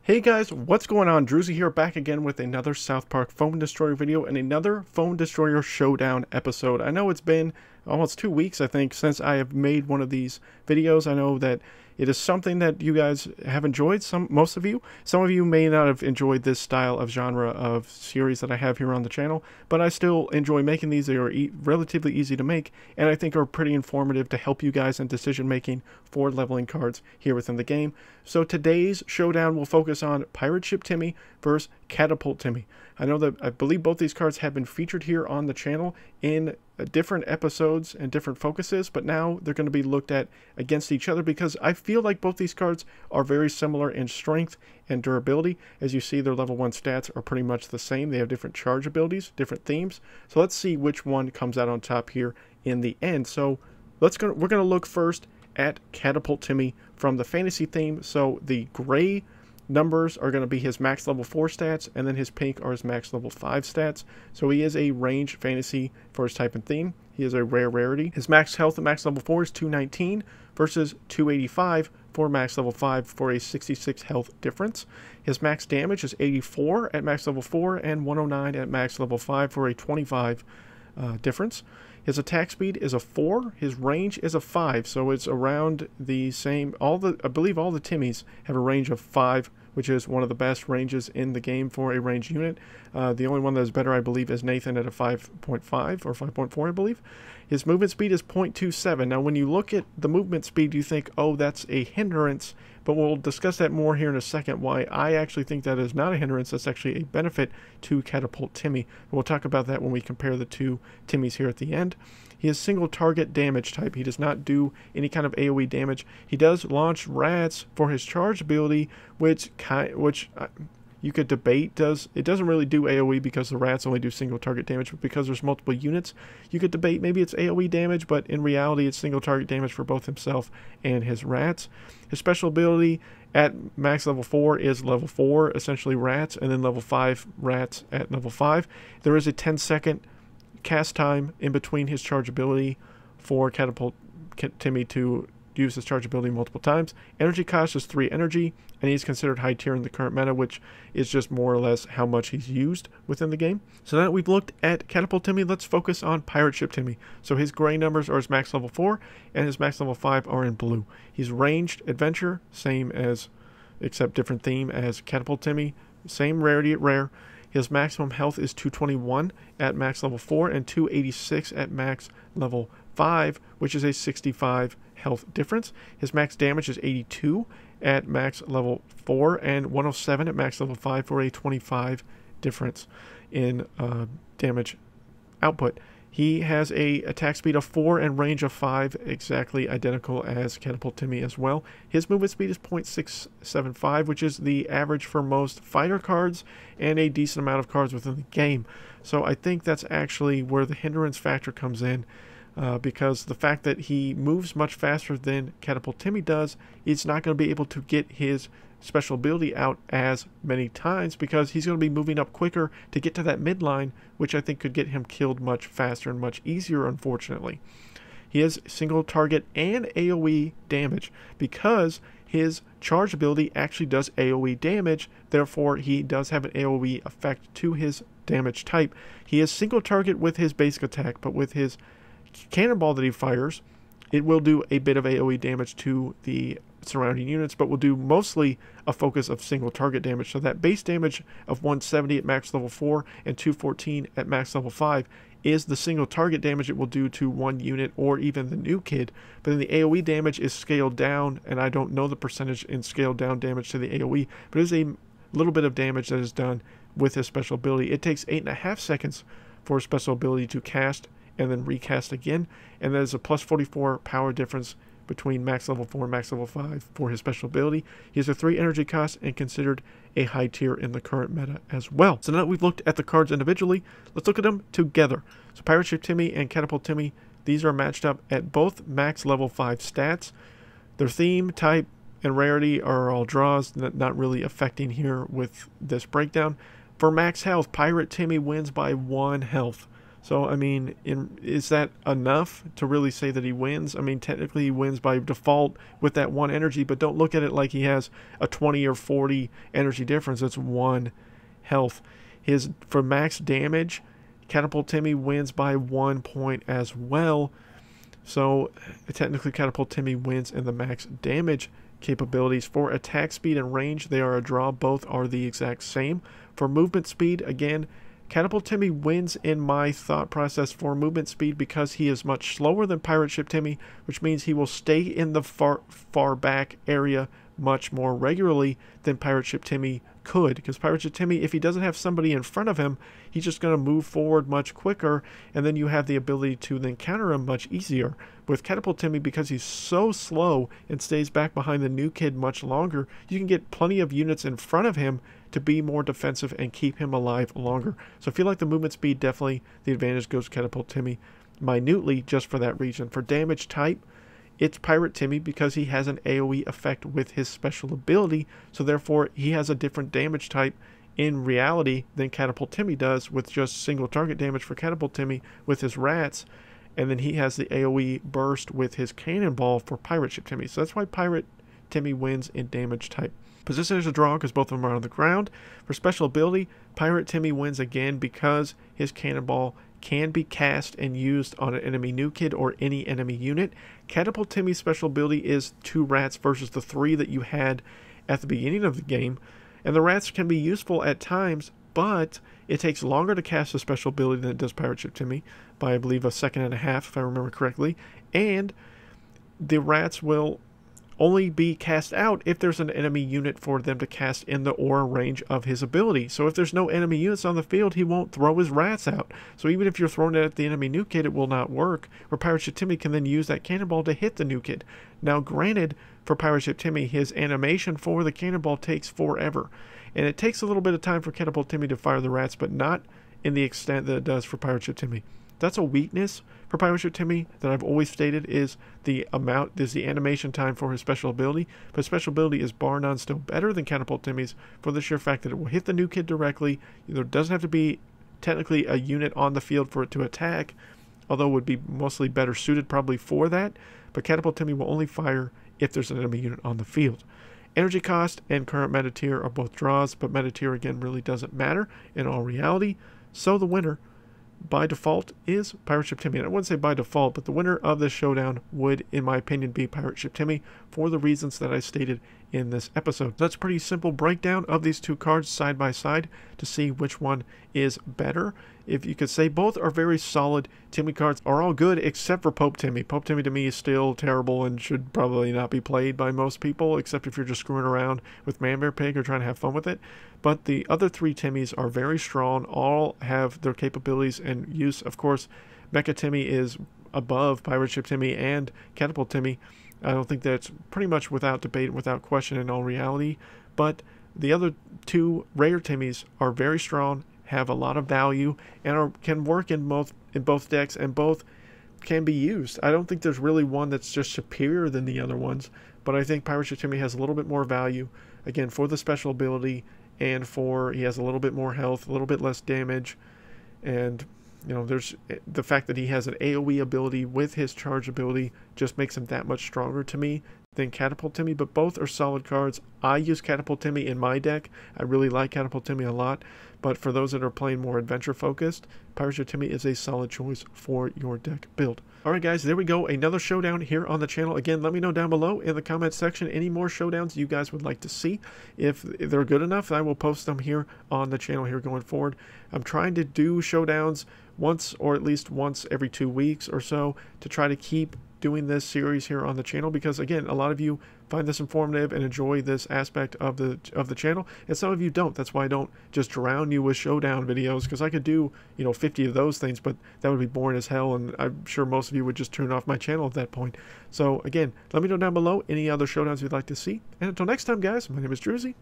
Hey guys, what's going on? Drewzy here, back again with another South Park Phone Destroyer video and another Phone Destroyer Showdown episode. I know it's been almost 2 weeks, I think, since I have made one of these videos. I know that it is something that you guys have enjoyed, most of you. Some of you may not have enjoyed this style of genre of series that I have here on the channel, but I still enjoy making these. They are relatively easy to make, and I think are pretty informative to help you guys in decision making for leveling cards here within the game. So today's showdown will focus on Pirateship Timmy versus Catapult Timmy. I believe both these cards have been featured here on the channel in different episodes and different focuses, but now they're going to be looked at against each other because I feel like both these cards are very similar in strength and durability. As you see, their level 1 stats are pretty much the same. They have different charge abilities, different themes. So let's see which one comes out on top here in the end. So we're going to look first at Catapult Timmy from the fantasy theme. So the gray numbers are going to be his max level 4 stats, and then his pink are his max level 5 stats. So he is a range fantasy for his type and theme. He is a rare rarity. His max health at max level 4 is 219 versus 285 for max level 5 for a 66 health difference. His max damage is 84 at max level 4 and 109 at max level 5 for a 25 difference. His attack speed is a 4. His range is a 5. So it's around the same. I believe all the Timmys have a range of 5, which is one of the best ranges in the game for a range unit. The only one that is better, I believe, is Nathan at a 5.5 or 5.4, I believe. His movement speed is 0.27. Now, when you look at the movement speed, you think, oh, that's a hindrance, but we'll discuss that more here in a second, why I actually think that is not a hindrance. That's actually a benefit to Catapult Timmy. We'll talk about that when we compare the two Timmys here at the end. He is single target damage type. He does not do any kind of AoE damage. He does launch rats for his charge ability, which you could debate. It doesn't really do AoE because the rats only do single target damage, but because there's multiple units, you could debate maybe it's AoE damage, but in reality it's single target damage for both himself and his rats. His special ability at max level 4 is level 4, essentially rats, and then level 5 rats at level 5. There is a 10-second cast time in between his charge ability for Catapult Timmy to use his charge ability multiple times. Energy cost is 3 energy, and he's considered high tier in the current meta, which is just more or less how much he's used within the game. So now that we've looked at Catapult Timmy, let's focus on Pirateship Timmy. So his gray numbers are his max level 4, and his max level 5 are in blue. He's ranged adventure, same as, except different theme as Catapult Timmy, same rarity at rare. His maximum health is 221 at max level 4 and 286 at max level 5, which is a 65 health difference. His max damage is 82 at max level 4 and 107 at max level 5 for a 25 difference in damage output. He has a attack speed of 4 and range of 5, exactly identical as Catapult Timmy as well. His movement speed is 0.675, which is the average for most fighter cards and a decent amount of cards within the game. So I think that's actually where the hindrance factor comes in, because the fact that he moves much faster than Catapult Timmy does, he's not going to be able to get his special ability out as many times because he's going to be moving up quicker to get to that midline, which I think could get him killed much faster and much easier, unfortunately. He has single target and AoE damage because his charge ability actually does AoE damage, therefore he does have an AoE effect to his damage type. He has single target with his basic attack, but with his cannonball that he fires, it will do a bit of AoE damage to the surrounding units, but will do mostly a focus of single target damage. So that base damage of 170 at max level 4 and 214 at max level 5 is the single target damage it will do to one unit or even the new kid. But then the AoE damage is scaled down, and I don't know the percentage in scaled down damage to the AoE, but it is a little bit of damage that is done with his special ability. It takes 8.5 seconds for a special ability to cast and then recast again, and that is a plus 44 power difference between max level 4 and max level 5 for his special ability. He has a 3 energy cost and considered a high tier in the current meta as well. So now that we've looked at the cards individually, let's look at them together. So Pirateship Timmy and Catapult Timmy, these are matched up at both max level 5 stats. Their theme, type, and rarity are all draws, not really affecting here with this breakdown. For max health, Pirate Timmy wins by 1 health. So, I mean, is that enough to really say that he wins? I mean, technically he wins by default with that 1 energy, but don't look at it like he has a 20 or 40 energy difference. It's 1 health. For max damage, Catapult Timmy wins by 1 point as well. So, technically Catapult Timmy wins in the max damage capabilities. For attack speed and range, they are a draw. Both are the exact same. For movement speed, again, Catapult Timmy wins in my thought process for movement speed because he is much slower than Pirateship Timmy, which means he will stay in the far back area much more regularly than Pirateship Timmy could. Because Pirateship Timmy, if he doesn't have somebody in front of him, he's just going to move forward much quicker, and then you have the ability to then counter him much easier. With Catapult Timmy, because he's so slow and stays back behind the new kid much longer, you can get plenty of units in front of him to be more defensive and keep him alive longer. So I feel like the movement speed, definitely the advantage goes to Catapult Timmy minutely just for that reason. For damage type, it's Pirate Timmy because he has an AoE effect with his special ability, so therefore he has a different damage type in reality than Catapult Timmy does, with just single target damage for Catapult Timmy with his rats, and then he has the AoE burst with his cannonball for Pirateship Timmy. So that's why Pirate Timmy wins in damage type. Position is a draw because both of them are on the ground. For special ability, Pirate Timmy wins again because his cannonball can be cast and used on an enemy new kid or any enemy unit. Catapult Timmy's special ability is 2 rats versus the 3 that you had at the beginning of the game. And the rats can be useful at times, but it takes longer to cast a special ability than it does Pirateship Timmy, by I believe 1.5 seconds, if I remember correctly. And the rats will only be cast out if there's an enemy unit for them to cast in the aura range of his ability. So if there's no enemy units on the field, he won't throw his rats out. So even if you're throwing it at the enemy new kid, it will not work. Where Pirateship Timmy can then use that cannonball to hit the new kid. Now granted, for Pirateship Timmy, his animation for the cannonball takes forever. And it takes a little bit of time for Catapult Timmy to fire the rats, but not in the extent that it does for Pirateship Timmy. That's a weakness for Pirateship Timmy that I've always stated is the animation time for his special ability. But special ability is bar none still better than Catapult Timmy's for the sheer fact that it will hit the new kid directly. There doesn't have to be technically a unit on the field for it to attack, although it would be mostly better suited probably for that. But Catapult Timmy will only fire if there's an enemy unit on the field. Energy cost and current meta tier are both draws, but meta tier again really doesn't matter in all reality. So the winner by default is Pirateship Timmy. And I wouldn't say by default, but the winner of this showdown would, in my opinion, be Pirateship Timmy for the reasons that I stated in this episode. That's a pretty simple breakdown of these two cards side by side to see which one is better. If you could say both are very solid. Timmy cards are all good except for Pope Timmy. Pope Timmy to me is still terrible and should probably not be played by most people, except if you're just screwing around with Man Bear Pig or trying to have fun with it. But the other 3 Timmys are very strong, all have their capabilities and use. Of course, Mecha Timmy is above Pirateship Timmy and Catapult Timmy. I don't think that's pretty much without debate, without question in all reality. But the other 2 rare Timmys are very strong, have a lot of value, and can work in both decks, and both can be used. I don't think there's really one that's just superior than the other ones, but I think Pirateship Timmy has a little bit more value, again, for the special ability, and he has a little bit more health, a little bit less damage, and you know, there's the fact that he has an AoE ability with his charge ability just makes him that much stronger to me than Catapult Timmy, but both are solid cards. I use Catapult Timmy in my deck. I really like Catapult Timmy a lot, but for those that are playing more adventure focused, Pirateship Timmy is a solid choice for your deck build. Alright guys, there we go, another showdown here on the channel. Again, let me know down below in the comments section any more showdowns you guys would like to see. If they're good enough, I will post them here on the channel here going forward. I'm trying to do showdowns once or at least once every 2 weeks or so to try to keep doing this series here on the channel, because again, a lot of you find this informative and enjoy this aspect of the channel, and some of you don't. That's why I don't just drown you with showdown videos, because I could do, you know, 50 of those things, but that would be boring as hell, and I'm sure most of you would just turn off my channel at that point. So again, let me know down below any other showdowns you'd like to see, and until next time guys, my name is Drewzy,